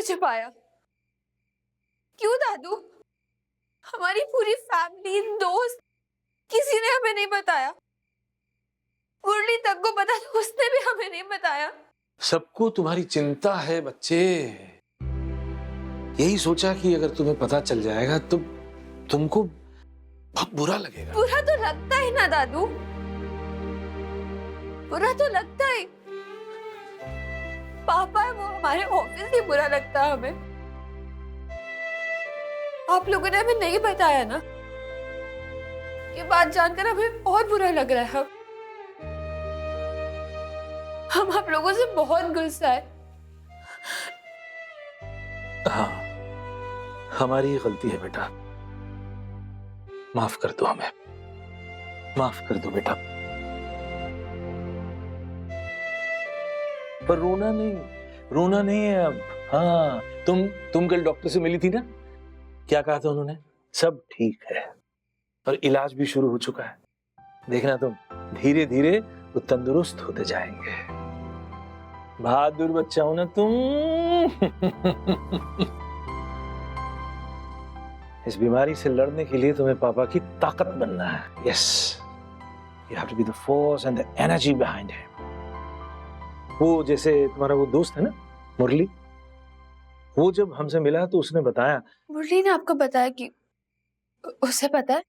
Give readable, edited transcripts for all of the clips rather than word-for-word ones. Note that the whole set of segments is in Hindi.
छिपाया? क्यों दादू? हमारी पूरी फैमिली, दोस्त, किसी ने हमें नहीं बताया। मुरली तक को पता था, उसने भी हमें नहीं बताया। सबको तुम्हारी चिंता है बच्चे। यही सोचा कि अगर तुम्हें पता चल जाएगा तो तुमको बहुत बुरा लगेगा। बुरा तो लगता ही ना दादू, बुरा तो लगता ही। पापा है वो, हमारे ऑफिस ही बुरा लगता है हमें। आप लोगों ने हमें नहीं बताया ना, ये बात जानकर हमें बहुत बुरा लग रहा है। हम आप लोगों से बहुत गुस्सा है। हाँ, हमारी गलती है बेटा, माफ कर दो हमें, माफ कर दो बेटा। पर रोना नहीं है अब। हाँ, तुम कल डॉक्टर से मिली थी ना, क्या कहा था उन्होंने? सब ठीक है और इलाज भी शुरू हो चुका है। देखना तुम, धीरे धीरे वो तंदुरुस्त होते जाएंगे। बहादुर बच्चा हो ना तुम। इस बीमारी से लड़ने के लिए तुम्हें पापा की ताकत बनना है। Yes, you have to be the force and the energy behind him. वो जैसे तुम्हारा वो दोस्त है ना मुरली, वो जब हमसे मिला तो उसने बताया। मुरली ने आपको बताया कि उसे पता है?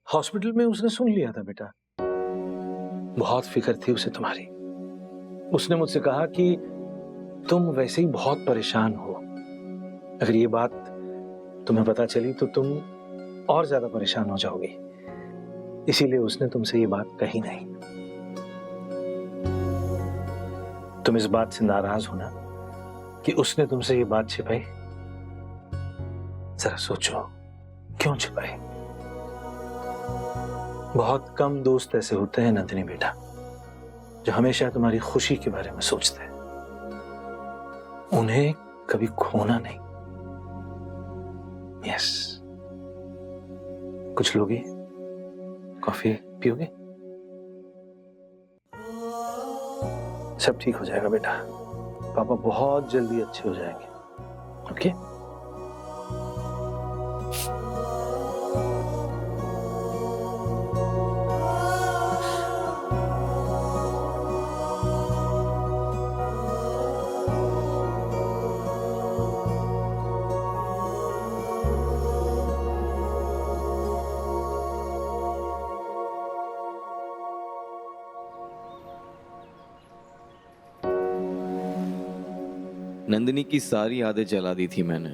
हॉस्पिटल में उसने सुन लिया था बेटा। बहुत फिक्र थी उसे तुम्हारी। उसने मुझसे कहा कि तुम वैसे ही बहुत परेशान हो, अगर ये बात तुम्हें पता चली तो तुम और ज्यादा परेशान हो जाओगी, इसीलिए उसने तुमसे ये बात कही नहीं। तुम इस बात से नाराज हो ना कि उसने तुमसे ये बात छिपाई? जरा सोचो, क्यों छिपाई? बहुत कम दोस्त ऐसे होते हैं नंदिनी बेटा, जो हमेशा तुम्हारी खुशी के बारे में सोचते हैं। उन्हें कभी खोना नहीं। यस, कुछ लोगे? कॉफी पियोगे? सब ठीक हो जाएगा बेटा, पापा बहुत जल्दी अच्छे हो जाएंगे। ओके? नंदिनी की सारी यादें जला दी थी मैंने,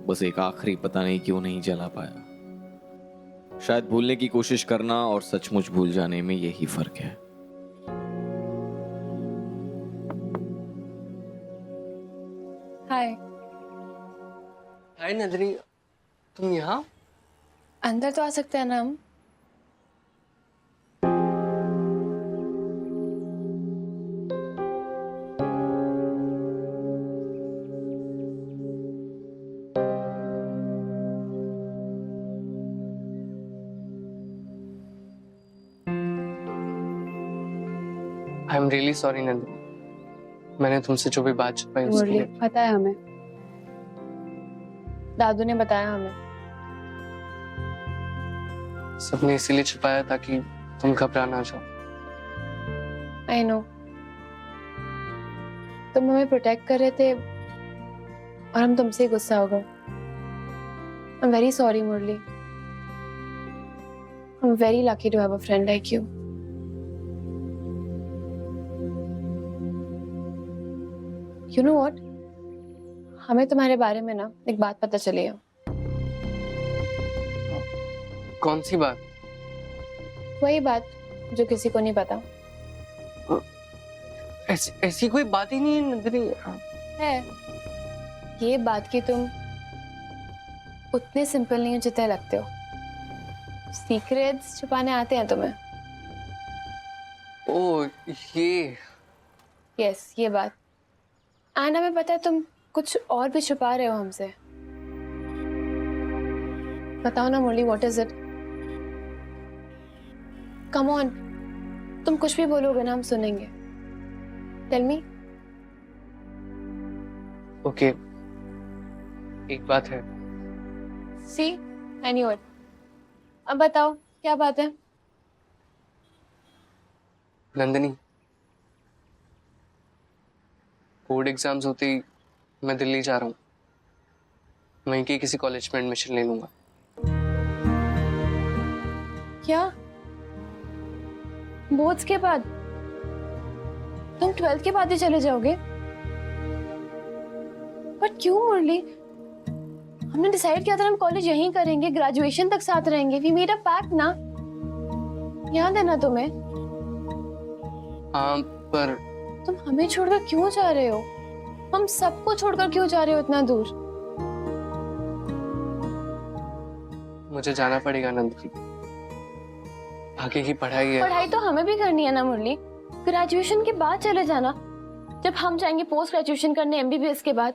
बस एक आखिरी पता नहीं क्यों नहीं जला पाया। शायद भूलने की कोशिश करना और सचमुच भूल जाने में यही फर्क है। हाय। हाय नंदिनी, तुम यहाँ? अंदर तो आ सकते हैं ना हम? I am really sorry Nandini, मैंने तुमसे जो भी बात छुपाई उसके मुरली, लिए। पता है हमें, दादू ने बताया हमें। सबने इसीलिए छुपाया ताकि तुम घबरा ना जाओ। आई नो, तुम हमें प्रोटेक्ट कर रहे थे और हम तुमसे ही गुस्सा हो गए। I am very sorry Murali. I am very lucky to have a friend like you. You know what, हमें तुम्हारे बारे में ना एक बात पता चली है। कौन सी बात? वही बात जो किसी को नहीं पता। ऐसी कोई बात ही नहीं है नंदिनी। है ये बात कि तुम उतने सिंपल नहीं हो जितने लगते हो। सीक्रेट्स छुपाने आते हैं तुम्हें। ओ ये यस, ये बात। एंड हमें पता है तुम कुछ और भी छुपा रहे हो हमसे। बताओ ना Murali, what is it? Come on, तुम कुछ भी बोलोगे ना हम सुनेंगे। Tell me. ओके, एक बात है। सी आई न्यू इट। अब बताओ क्या बात है? नंदिनी, बोर्ड एग्जाम्स होते ही मैं दिल्ली जा रहा हूँ। वहीं के किसी कॉलेज में एडमिशन ले लूंगा। क्या बोर्ड्स के बाद? तुम 12th के बाद ही चले जाओगे? पर क्यों मुरली? हमने डिसाइड किया था हम कॉलेज यहीं करेंगे, ग्रेजुएशन तक साथ रहेंगे। वी मेड अ पैक्ट ना, याद है ना तुम्हें? हाँ, पर तुम हमें छोड़कर क्यों जा रहे हो? हम सबको छोड़कर क्यों जा रहे हो इतना दूर? मुझे जाना पड़ेगा नंदिनी। आगे की पढ़ाई है। पढ़ाई तो हमें भी करनी है ना मुरली। ग्रेजुएशन के बाद चले जाना, जब हम जाएंगे पोस्ट ग्रेजुएशन करने एमबीबीएस के बाद।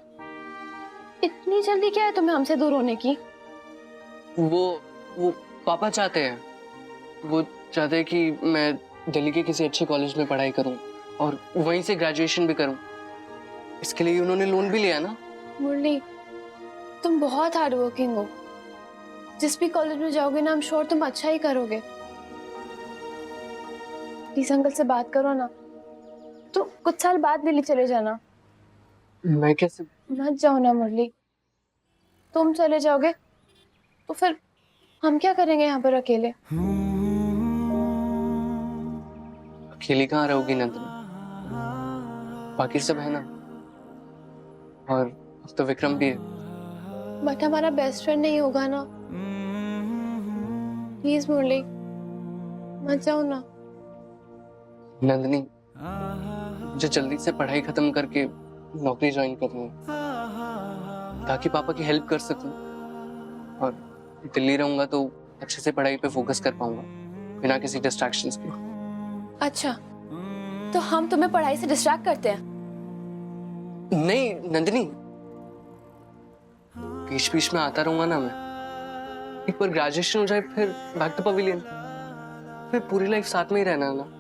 इतनी जल्दी क्या है तुम्हें हमसे दूर होने की? वो पापा चाहते हैं। वो चाहते हैं कि मैं दिल्ली के किसी अच्छे कॉलेज में पढ़ाई करूं और वहीं से ग्रेजुएशन भी करूं। इसके लिए उन्होंने लोन भी लिया ना। मुरली, तुम बहुत हार्ड वर्किंग हो। जिस भी कॉलेज में जाओगे ना, I'm श्योर तुम अच्छा ही करोगे। प्लीज अंकल से बात करो ना। तो कुछ साल बाद दिल्ली चले जाना। मैं कैसे? मत जाओ ना मुरली। तुम चले जाओगे तो फिर हम क्या करेंगे यहाँ पर अकेले? अकेली कहाँ रहोगी नंदिनी? बाकी सब है ना। और अब तो विक्रम भी है। बट हमारा बेस्ट फ्रेंड नहीं होगा ना। प्लीज मुरली, मत जाओ ना। नंदिनी, मुझे जल्दी से पढ़ाई खत्म करके नौकरी ज्वाइन करनी है ताकि पापा की हेल्प कर सकूं। और दिल्ली रहूंगा तो अच्छे से पढ़ाई पे फोकस कर पाऊंगा बिना किसी डिस्ट्रैक्शंस के। अच्छा, तो हम तुम्हें पढ़ाई से डिस्ट्रैक्ट करते हैं? नहीं नंदिनी, बीच बीच में आता रहूंगा ना मैं। एक बार ग्रेजुएशन हो जाए फिर बैक टू पवेलियन, फिर पूरी लाइफ साथ में ही रहना है ना।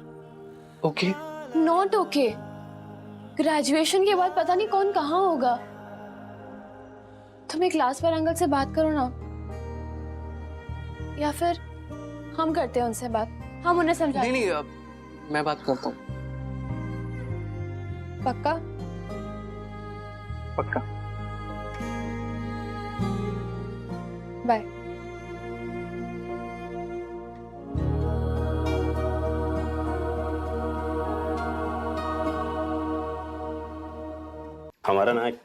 ओके? Not okay. ग्रेजुएशन के बाद पता नहीं कौन कहाँ होगा। तुम एक क्लास पर अंकल से बात करो ना, या फिर हम करते हैं उनसे बात। हम उन्हें समझाते नहीं हैं। नहीं, अब मैं बात करता हूँ। पक्का? पक्का। बाय। हमारा ना एक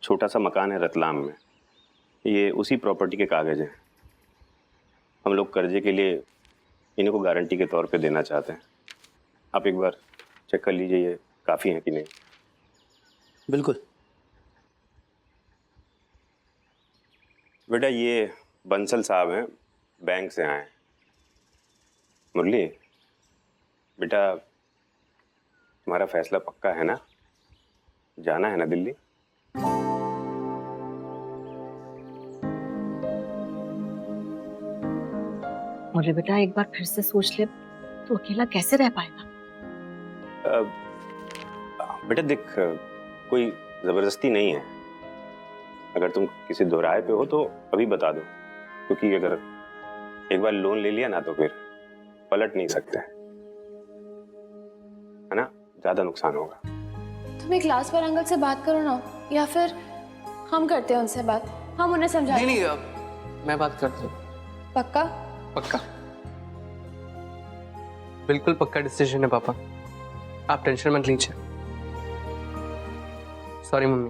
छोटा सा मकान है रतलाम में। ये उसी प्रॉपर्टी के कागज हैं। हम लोग कर्जे के लिए इन्हीं को गारंटी के तौर पे देना चाहते हैं। आप एक बार चेक कर लीजिए ये काफ़ी है कि नहीं। बिल्कुल। बेटा ये बंसल साहब हैं, बैंक से आए हैं। मुरली बेटा, तुम्हारा फैसला पक्का है ना? जाना है ना दिल्ली? और बेटा एक बार फिर से सोच ले, तो अकेला कैसे रह पाएगा? बेटा देख, कोई जबरदस्ती नहीं है। अगर तुम किसी दोराहे पे हो तो अभी बता दो, क्योंकि अगर एक बार लोन ले लिया ना तो फिर पलट नहीं सकते, है ना? ज्यादा नुकसान होगा। तुम एक क्लास पर अंकल से बात करो ना, या फिर हम करते हैं उनसे बात। हम उन्हें समझाते नहीं हैं। नहीं, अब मैं बात करता हूँ। पक्का? पक्का, बिल्कुल पक्का डिसीजन है पापा। आप टेंशन मत लीजिए। Sorry mummy.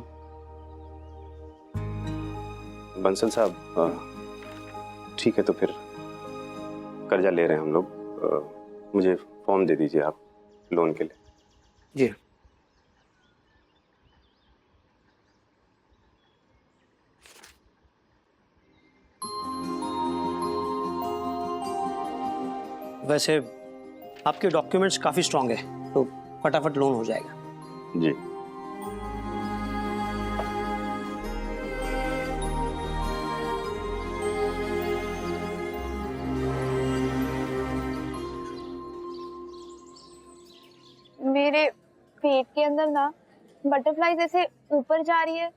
बंसल साहब, ठीक है तो फिर कर्जा ले रहे हैं हम लोग। मुझे फॉर्म दे दीजिए आप लोन के लिए। जी। वैसे आपके डॉक्यूमेंट्स काफ़ी स्ट्रांग है, तो फटाफट लोन हो जाएगा। जी। मेरे पेट के अंदर ना बटरफ्लाई जैसे ऊपर जा रही है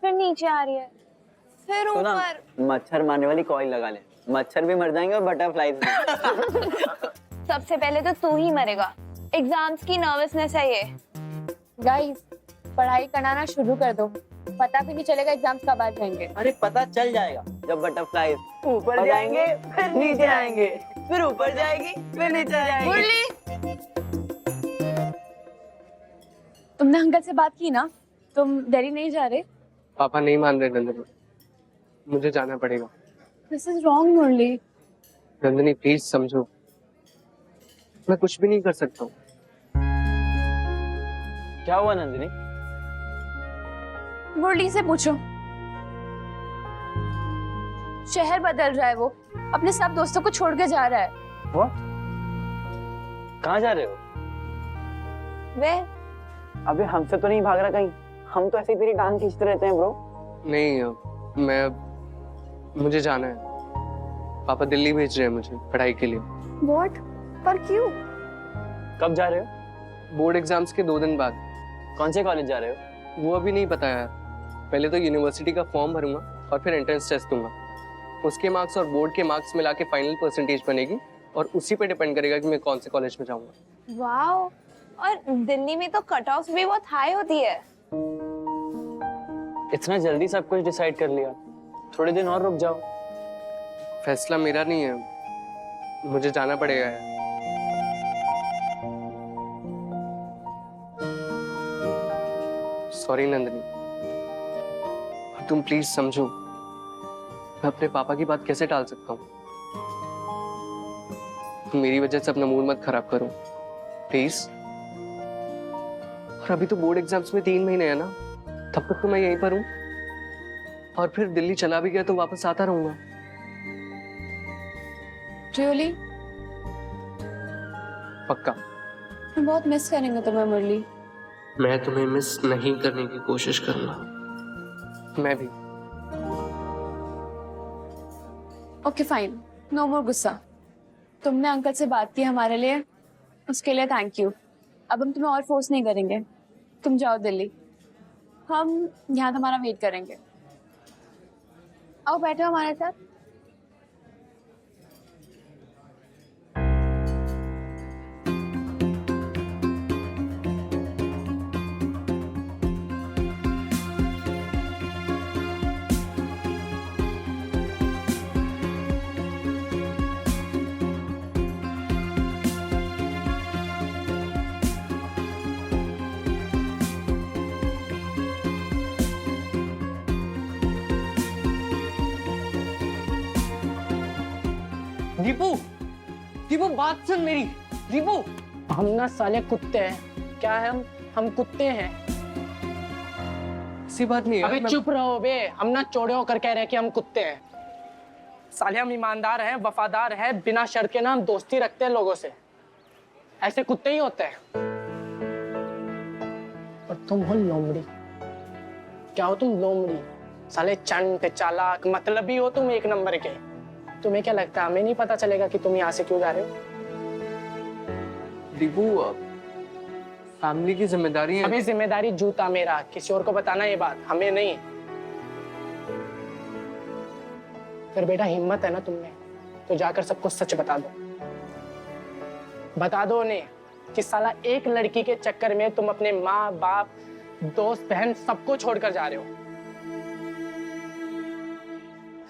फिर नीचे आ रही है। फिर तो ना ऊपर मच्छर मारने वाली कॉइल लगा ले, मच्छर भी मर जाएंगे और बटरफ्लाईज भी। सबसे पहले तो तू ही मरेगा। एग्जाम्स की नर्वसनेस है ये। गाइस, पढ़ाई कराना शुरू कर दो, पता भी नहीं चलेगा एग्जाम्स कब आ जाएंगे। अरे पता चल जाएगा जब बटरफ्लाईज ऊपर जाएंगे फिर नीचे आएंगे, फिर ऊपर जाएगी फिर नीचे जाएंगे। मुरली, तुमने अंकल से बात की ना? तुम दिल्ली नहीं जा रहे? पापा नहीं मान रहे नंदनी, मुझे जाना पड़ेगा। This is wrong Murali. Nandini please समझो, मैं कुछ भी नहीं कर सकता हूँ। क्या हुआ नंदिनी? मुरली से पूछो। शहर बदल रहा है वो, अपने सब दोस्तों को छोड़ के जा रहा है। कहाँ जा रहे हो? वे अबे हमसे तो नहीं भाग रहा कहीं? हम तो ऐसे ही तेरी टांग खींचते रहते हैं ब्रो। नहीं, मुझे जाना है। पापा दिल्ली भेज रहे हैं मुझे पढ़ाई के लिए। व्हाट? पर क्यों? कब जा रहे हो? बोर्ड एग्जाम्स के 2 दिन बाद। कौन से कॉलेज जा रहे हो? वो अभी नहीं पता यार। पहले तो यूनिवर्सिटी का फॉर्म भरूंगा और फिर एंट्रेंस टेस्ट दूंगा। उसके मार्क्स और बोर्ड के मार्क्स मिला के फाइनल परसेंटेज बनेगी और उसी पे डिपेंड करेगा कि मैं कौन से कॉलेज में जाऊंगा। वाओ, और दिल्ली में तो कट ऑफ भी बहुत हाई होती है। इतना जल्दी सब कुछ डिसाइड कर लिया? थोड़े दिन और रुक जाओ। फैसला मेरा नहीं है, मुझे जाना पड़ेगा यार। सॉरी नंदनी, तुम प्लीज समझो, मैं अपने पापा की बात कैसे टाल सकता हूँ? तुम मेरी वजह से अपना मूड मत खराब करो प्लीज। और अभी तो बोर्ड एग्जाम्स में 3 महीने है ना, तब तक तो मैं यहीं पर हूँ, और फिर दिल्ली चला भी गया तो वापस आता रहूंगा। रियली? पक्का। मैं बहुत मिस करेंगे तुम्हें मुरली। मैं तुम्हें मिस नहीं करने की कोशिश करूंगा। मैं भी। ओके फाइन, नो मोर गुस्सा। तुमने अंकल से बात की हमारे लिए, उसके लिए थैंक यू। अब हम तुम्हें और फोर्स नहीं करेंगे, तुम जाओ दिल्ली, हम यहाँ तुम्हारा वेट करेंगे। आओ बैठो हमारे साथ। दीपू, दीपू बात सुन मेरी। दीपू, हम ना साले कुत्ते हैं। क्या है हम कुत्ते हैं। ऐसी बात नहीं है। अबे चुप रहो बे, हम ना चौड़े होकर कह रहे हैं कि हम कुत्ते हैं। साले हम ईमानदार हैं, वफादार हैं, बिना शर्त के ना हम दोस्ती रखते हैं लोगों से। ऐसे कुत्ते ही होते हैं। और तुम हो लोमड़ी। क्या हो तुम? लोमड़ी। साले चंट चालाक मतलबी हो तुम, 1 नंबर के। तुम्हें क्या लगता है हमें नहीं पता चलेगा कि तुम यहाँ से क्यों जा रहे हो? दीपू, फैमिली की जिम्मेदारी है। अभी जिम्मेदारी जूता मेरा, किसी और को बताना ये बात, हमें नहीं। फिर बेटा हिम्मत है ना तुमने, तो जाकर सबको सच बता दो। बता दो उन्हें कि साला एक लड़की के चक्कर में तुम अपने माँ बाप दोस्त बहन सबको छोड़कर जा रहे हो।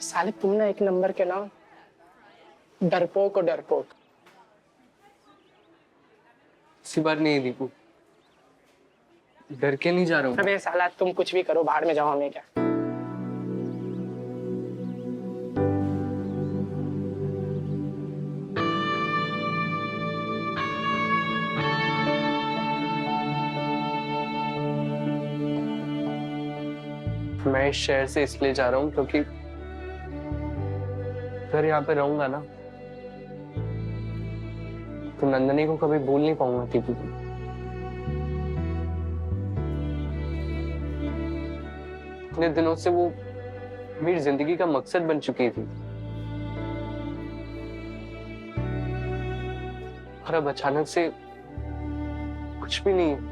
साले तुम ना 1 नंबर के ना डरपोक और डरपोक। ऐसी बात नहीं है दीपू, डर के नहीं जा रहा हूँ। अबे साला तुम कुछ भी करो, बाहर में जाओ, हमें क्या। मैं इस शहर से इसलिए जा रहा हूँ क्योंकि अगर यहाँ पे रहूंगा ना तो नंदनी को कभी भूल नहीं पाऊंगा दीपू। इतने दिनों से वो मेरी जिंदगी का मकसद बन चुकी थी, और अब अचानक से कुछ भी नहीं है।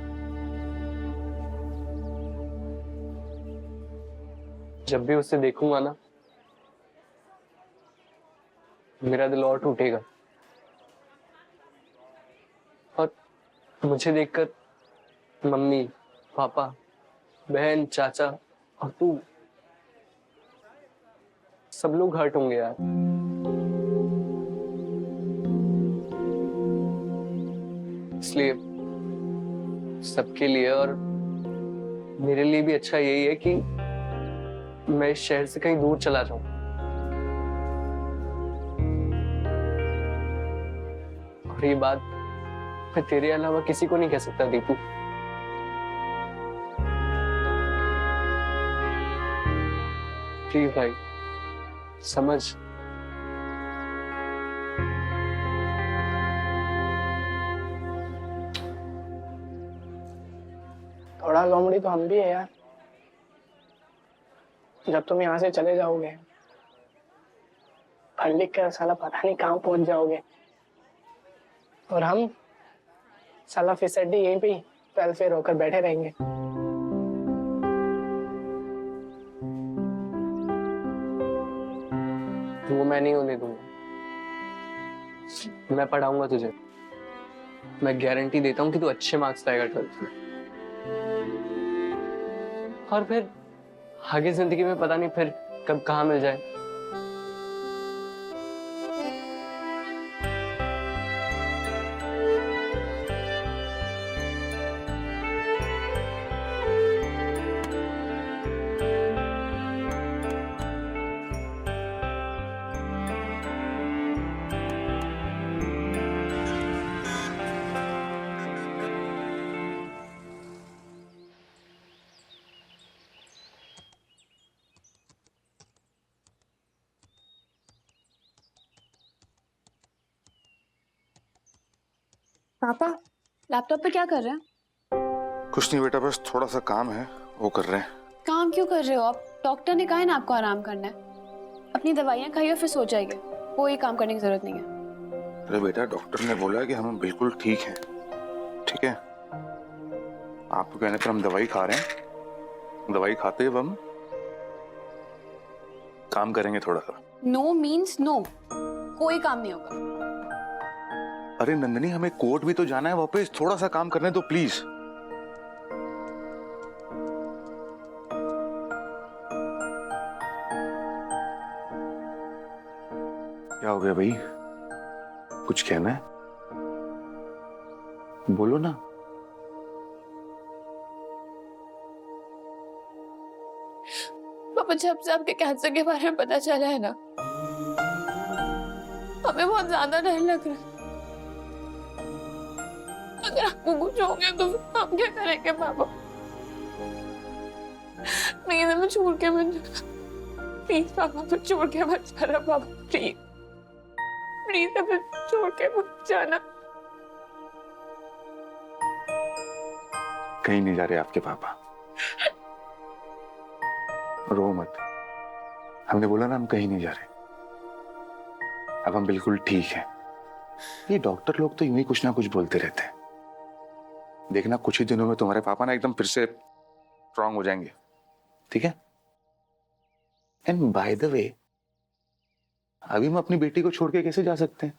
जब भी उसे देखूंगा ना, मेरा दिल और टूटेगा। और मुझे देखकर मम्मी, पापा, बहन, चाचा और तू, सब लोग हर्ट होंगे यार। इसलिए सबके लिए और मेरे लिए भी अच्छा यही है कि मैं इस शहर से कहीं दूर चला जाऊं। और ये बात मैं तेरे अलावा किसी को नहीं कह सकता दीपू। प्लीज भाई समझ। थोड़ा लोमड़ी तो हम भी है यार। जब तुम यहाँ से चले जाओगे, पढ़ लिख कर साला पता नहीं कहाँ पहुंच जाओगे, और हम साला फिसड्डी यहीं पे 12 फेल होकर बैठे रहेंगे। वो मैं नहीं होने दूंगा। मैं पढ़ाऊंगा तुझे। मैं गारंटी देता हूँ कि तू अच्छे मार्क्स लाएगा 12th में। और फिर आगे जिंदगी में पता नहीं फिर कब कहाँ मिल जाए। पापा लैपटॉप पे क्या कर रहे हैं? कुछ नहीं बेटा, बस थोड़ा सा काम है वो कर रहे हैं। काम क्यों कर रहे हो आप? डॉक्टर ने कहा है ना आपको आराम करना है। अपनी दवाइयाँ खाइए फिर सो जाइए। कोई काम करने की जरूरत नहीं है। अरे बेटा, डॉक्टर ने बोला कि हम बिल्कुल ठीक हैं। ठीक है, आपको कहने पर हम दवाई खा रहे हैं। दवाई खाते हुए हम काम करेंगे थोड़ा सा। No means no. कोई काम नहीं होगा। अरे नंदिनी, हमें कोर्ट भी तो जाना है वापस। थोड़ा सा काम करने दो प्लीज। क्या हो गया भाई? कुछ कहना है? बोलो ना। पापा जब से आपके कैंसर के बारे में पता चला है ना, हमें बहुत ज्यादा डर लग रहा है। अगर आपको कुछ हो गया तो हम क्या करेंगे पापा? प्लीज हमें छोड़ के मत जाना। प्लीज पापा हमें छोड़ के मत जाना पापा। प्लीज प्लीज हमें छोड़ के मत जाना। कहीं नहीं जा रहे आपके पापा। रो मत। हमने बोला ना हम कहीं नहीं जा रहे। अब हम बिल्कुल ठीक हैं। ये डॉक्टर लोग तो यूं ही कुछ ना कुछ बोलते रहते हैं। देखना कुछ ही दिनों में तुम्हारे पापा ना एकदम फिर से स्ट्रांग हो जाएंगे। ठीक है? एंड बाय द वे, अभी हम अपनी बेटी को छोड़ के कैसे जा सकते हैं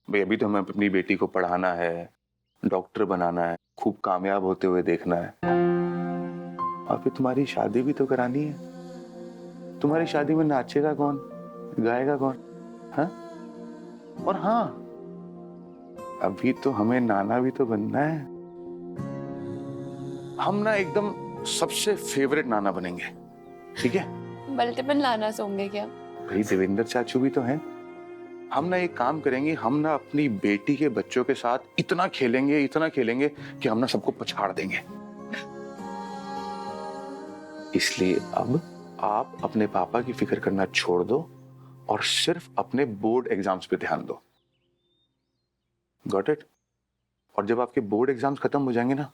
भाई? अभी तो हमें अपनी बेटी को पढ़ाना है, डॉक्टर बनाना है, खूब कामयाब होते हुए देखना है। और फिर तुम्हारी शादी भी तो करानी है। तुम्हारी शादी में नाचेगा कौन, गाएगा कौन? हाँ? और हाँ, अभी तो हमें नाना भी तो बनना है। हम ना एकदम सबसे फेवरेट नाना बनेंगे। ठीक है? मल्टीपल नाना होंगे क्या? भाई देवेंद्र चाचू भी तो हैं। हम ना एक काम करेंगे, हम ना अपनी बेटी के बच्चों के साथ इतना खेलेंगे कि हम ना सबको पछाड़ देंगे। इसलिए अब आप अपने पापा की फिक्र करना छोड़ दो और सिर्फ अपने बोर्ड एग्जाम्स पे ध्यान दो। Got it? और जब आपके बोर्ड एग्जाम्स खत्म हो जाएंगे ना,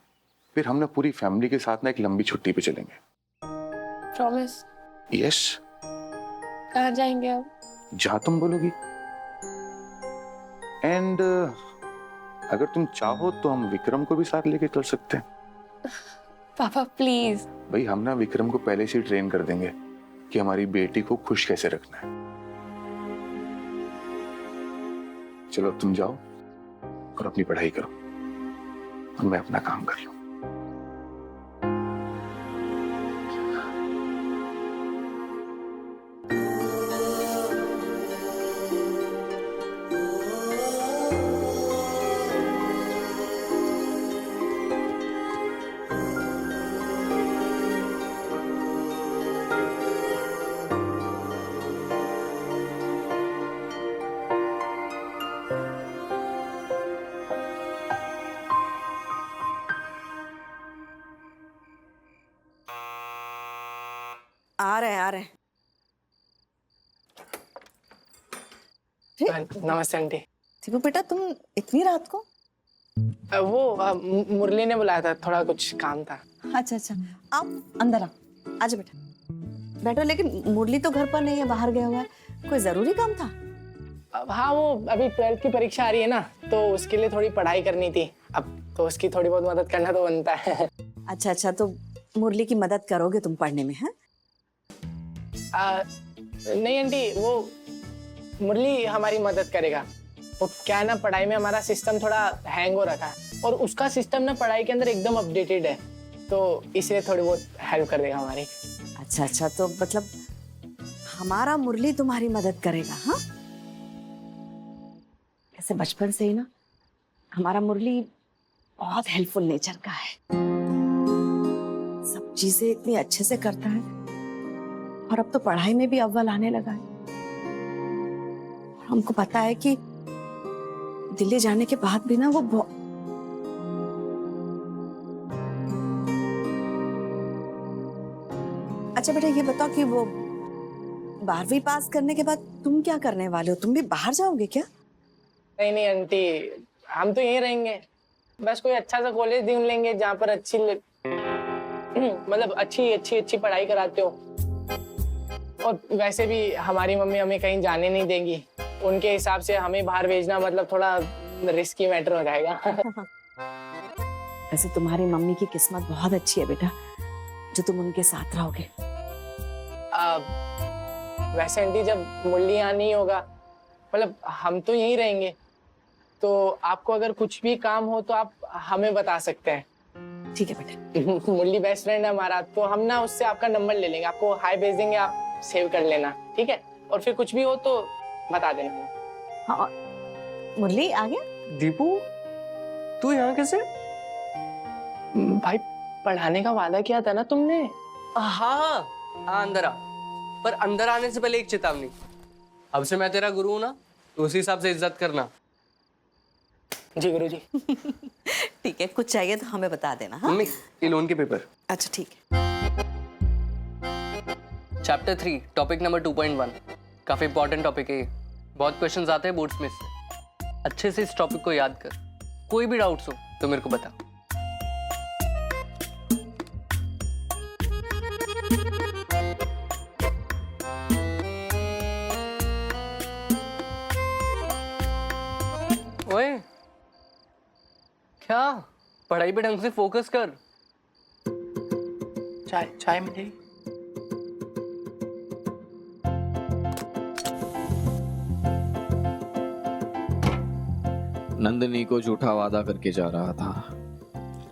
फिर हम ना पूरी फैमिली के साथ ना एक लंबी छुट्टी पे चलेंगे। प्रॉमिस? यस। कहाँ जाएंगे आप? जहां तुम बोलोगी। एंड अगर तुम चाहो तो हम विक्रम को भी साथ लेके चल सकते हैं। पापा प्लीज। भाई हम ना विक्रम को पहले से ट्रेन कर देंगे कि हमारी बेटी को खुश कैसे रखना है। चलो अब तुम जाओ और अपनी पढ़ाई करो और मैं अपना काम कर लूं। आ रहे हैं। नमस्ते आंटी। दीपू बेटा तुम इतनी रात को? मुरली ने बुलाया था, थोड़ा कुछ काम था। अच्छा अच्छा, आओ अंदर आओ। आजा बेटा बैठो। लेकिन मुरली तो घर पर नहीं है, बाहर गया हुआ है। कोई जरूरी काम था? हाँ, वो अभी 12th की परीक्षा आ रही है ना, तो उसके लिए थोड़ी पढ़ाई करनी थी। अब तो उसकी थोड़ी बहुत मदद करना तो बनता है। अच्छा अच्छा, तो मुरली की मदद करोगे तुम पढ़ने में? है नहीं आंटी, वो मुरली हमारी मदद करेगा। वो क्या है ना, पढ़ाई में हमारा सिस्टम थोड़ा हैंग हो रखा है और उसका सिस्टम ना पढ़ाई के अंदर एकदम अपडेटेड है, तो इसलिए थोड़ी बहुत हेल्प कर देगा हमारी। अच्छा अच्छा, तो मतलब हमारा मुरली तुम्हारी मदद करेगा? हाँ, ऐसे बचपन से ही ना हमारा मुरली बहुत हेल्पफुल नेचर का है। सब चीजें इतनी अच्छे से करता है और अब तो पढ़ाई में भी अव्वल आने लगा है। और हमको पता है कि दिल्ली जाने के बाद भी ना वो अच्छा बेटा ये बताओ कि वो 12वीं पास करने के बाद तुम क्या करने वाले हो? तुम भी बाहर जाओगे क्या? नहीं आंटी, हम तो यहीं रहेंगे। बस कोई अच्छा सा कॉलेज ढूंढ लेंगे जहाँ पर मतलब अच्छी पढ़ाई कराते हो। और वैसे भी हमारी मम्मी हमें कहीं जाने नहीं देंगी। उनके हिसाब से हमें बाहर भेजना मतलब थोड़ा रिस्की मैटर हो जाएगा। वैसे तुम्हारी मम्मी की किस्मत बहुत अच्छी है बेटा, जो तुम उनके साथ रहोगे। वैसे आंटी, जब मुरली यहाँ नहीं होगा, मतलब हम तो यहीं रहेंगे, तो आपको अगर कुछ भी काम हो तो आप हमें बता सकते हैं। ठीक है बेटा। मुरली बेस्ट फ्रेंड है हमारा, तो हम ना उससे आपका नंबर ले लेंगे, आपको हाई भेज देंगे, आप सेव कर लेना, ठीक है? और फिर कुछ भी हो तो बता देना। हाँ, मुरली आ गया? दीपू तू यहाँ कैसे? भाई पढ़ाने का वादा किया था ना तुमने। हाँ अंदर आ, पर अंदर आने से पहले एक चेतावनी। अब से मैं तेरा गुरु हूं ना, तो उसी हिसाब से इज्जत करना। जी गुरुजी। ठीक है, कुछ चाहिए तो हमें बता देना। हाँ? मम्मी ये लोन के पेपर। अच्छा ठीक है। चैप्टर 3 टॉपिक नंबर 2.1 काफी इंपॉर्टेंट टॉपिक है ये। बहुत क्वेश्चंस आते हैं बोर्ड्स में इससे। अच्छे से इस टॉपिक को याद कर। कोई भी डाउट्स हो तो मेरे को बता। ओए क्या पढ़ाई पे ढंग से फोकस कर। चाय मिलेगी? नंदिनी को झूठा वादा करके जा रहा था,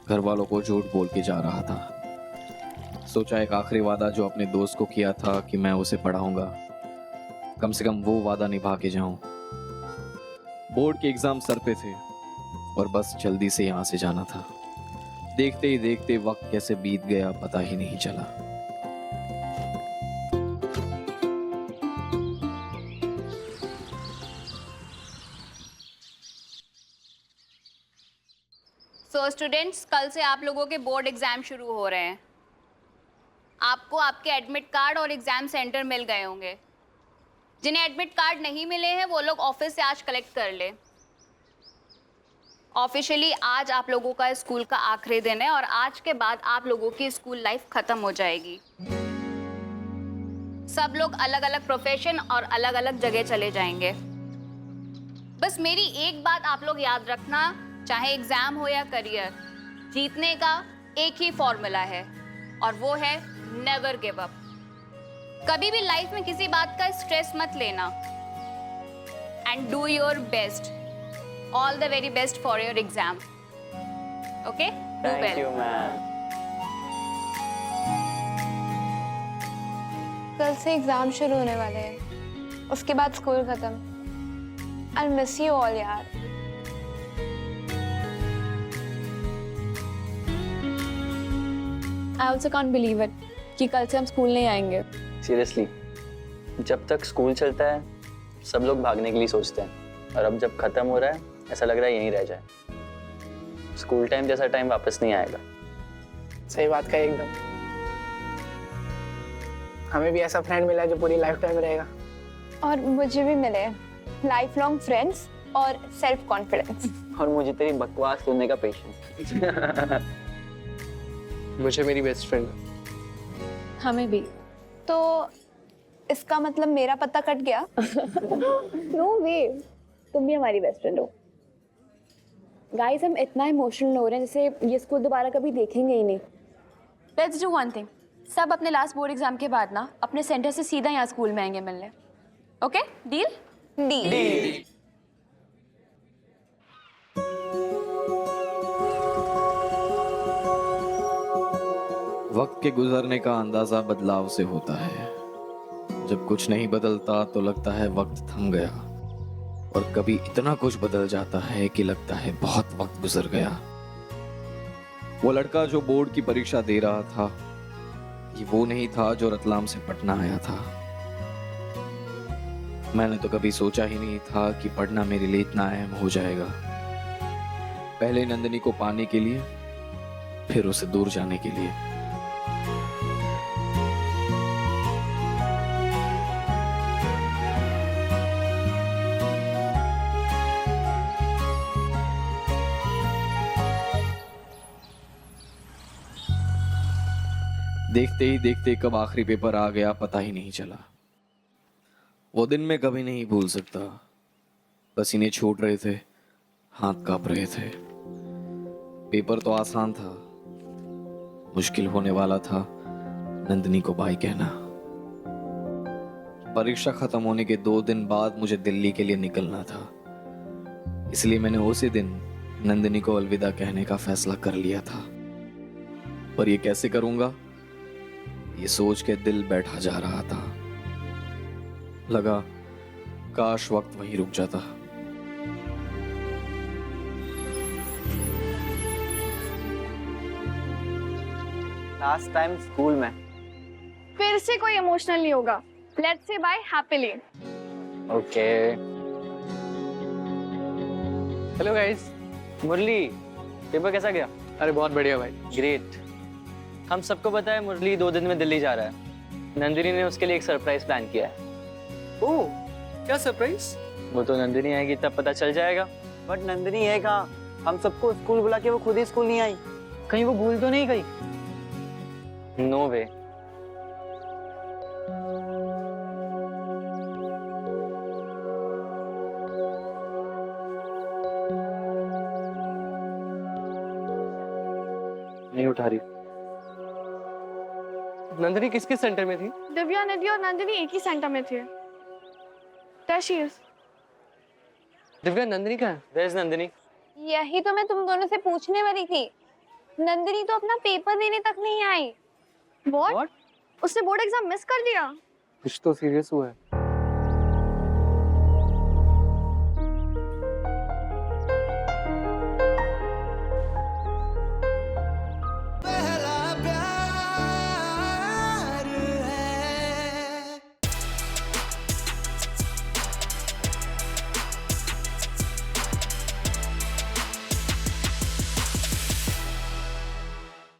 घर वालों को झूठ बोल के जा रहा था। सोचा एक आखिरी वादा जो अपने दोस्त को किया था कि मैं उसे पढ़ाऊंगा, कम से कम वो वादा निभा के जाऊं। बोर्ड के एग्जाम सर पे थे और बस जल्दी से यहाँ से जाना था। देखते ही देखते वक्त कैसे बीत गया पता ही नहीं चला। सो स्टूडेंट्स, कल से आप लोगों के बोर्ड एग्जाम शुरू हो रहे हैं। आपको आपके एडमिट कार्ड और एग्जाम सेंटर मिल गए होंगे। जिन्हें एडमिट कार्ड नहीं मिले हैं वो लोग ऑफिस से आज कलेक्ट कर ले। ऑफिशियली आज आप लोगों का स्कूल का आखिरी दिन है और आज के बाद आप लोगों की स्कूल लाइफ खत्म हो जाएगी। सब लोग अलग अलग प्रोफेशन और अलग अलग जगह चले जाएंगे। बस मेरी एक बात आप लोग याद रखना, चाहे एग्जाम हो या करियर, जीतने का एक ही फॉर्मूला है और वो है नेवर गिव अप। कभी भी लाइफ में किसी बात का स्ट्रेस मत लेना and do your best. All the very best for your exam. Okay, do thank you well. Ma'am. कल से एग्जाम शुरू होने वाले हैं, उसके बाद स्कूल खत्म. आई मिस यू ऑल यार. I also can't believe it कि कल से हम स्कूल नहीं आएंगे. सीरियसली, जब तक स्कूल चलता है सब लोग भागने के लिए सोचते हैं, और अब जब खत्म हो रहा है ऐसा लग रहा है यहीं रह जाए. स्कूल टाइम जैसा टाइम वापस नहीं आएगा. सही बात का एकदम. हमें भी ऐसा फ्रेंड मिला जो पूरी लाइफ टाइम रहेगा. और मुझे भी मिले लाइफ लॉन्ग फ्रेंड्स और सेल्फ कॉन्फिडेंस. और मुझे तेरी बकवास सुनने का पेशेंस. मुझे मेरी बेस्ट फ्रेंड. हमें भी. तो इसका मतलब मेरा पत्ता कट गया. नो वे, तुम भी हमारी बेस्ट फ्रेंड हो. गाइस, हम इतना इमोशनल हो रहे हैं जैसे ये स्कूल दोबारा कभी देखेंगे ही नहीं. Let's do one thing. सब अपने लास्ट बोर्ड एग्जाम के बाद ना अपने सेंटर से सीधा यहाँ स्कूल में आएंगे मिलने. Okay, deal? डील. वक्त के गुजरने का अंदाजा बदलाव से होता है. जब कुछ नहीं बदलता तो लगता है वक्त थम गया, और कभी इतना कुछ बदल जाता है कि लगता है बहुत वक्त गुजर गया. वो लड़का जो बोर्ड की परीक्षा दे रहा था, ये वो नहीं था जो रतलाम से पटना आया था. मैंने तो कभी सोचा ही नहीं था कि पढ़ना मेरे लिए इतना अहम हो जाएगा. पहले नंदिनी को पाने के लिए, फिर उसे दूर जाने के लिए. देखते ही देखते कब आखिरी पेपर आ गया पता ही नहीं चला. वो दिन मैं कभी नहीं भूल सकता. पसीने छूट रहे थे, हाथ कांप रहे थे. पेपर तो आसान था, मुश्किल होने वाला था नंदिनी को बाय कहना. परीक्षा खत्म होने के 2 दिन बाद मुझे दिल्ली के लिए निकलना था, इसलिए मैंने उसी दिन नंदिनी को अलविदा कहने का फैसला कर लिया था. पर ये कैसे करूंगा, ये सोच के दिल बैठा जा रहा था. लगा काश वक्त वहीं रुक जाता. लास्ट टाइम स्कूल में. फिर से कोई इमोशनल नहीं होगा. Let's say bye happily. Okay. Hello guys. Murali, paper कैसा गया? अरे बहुत बढ़िया भाई. ग्रेट. हम सबको पता है मुरली 2 दिन में दिल्ली जा रहा है. नंदिनी ने उसके लिए एक सरप्राइज प्लान किया है. ओह, क्या सरप्राइज? वो तो नंदिनी आएगी तब पता चल जाएगा. बट नंदिनी है कहाँ? हम सबको स्कूल बुला के वो खुद ही स्कूल नहीं आई. कहीं वो भूल तो नहीं गई? नो वे. नहीं उठा रही. नंदिनी किसके सेंटर में थी? दिव्या, निधि और नंदिनी एक ही सेंटर में थे. There she is. Divya, Nandini कहाँ है? Where is Nandini? यही तो मैं तुम दोनों से पूछने वाली थी. नंदिनी तो अपना पेपर देने तक नहीं आई. What? What? उसने बोर्ड एग्जाम मिस कर दिया. कुछ तो सीरियस हुआ है.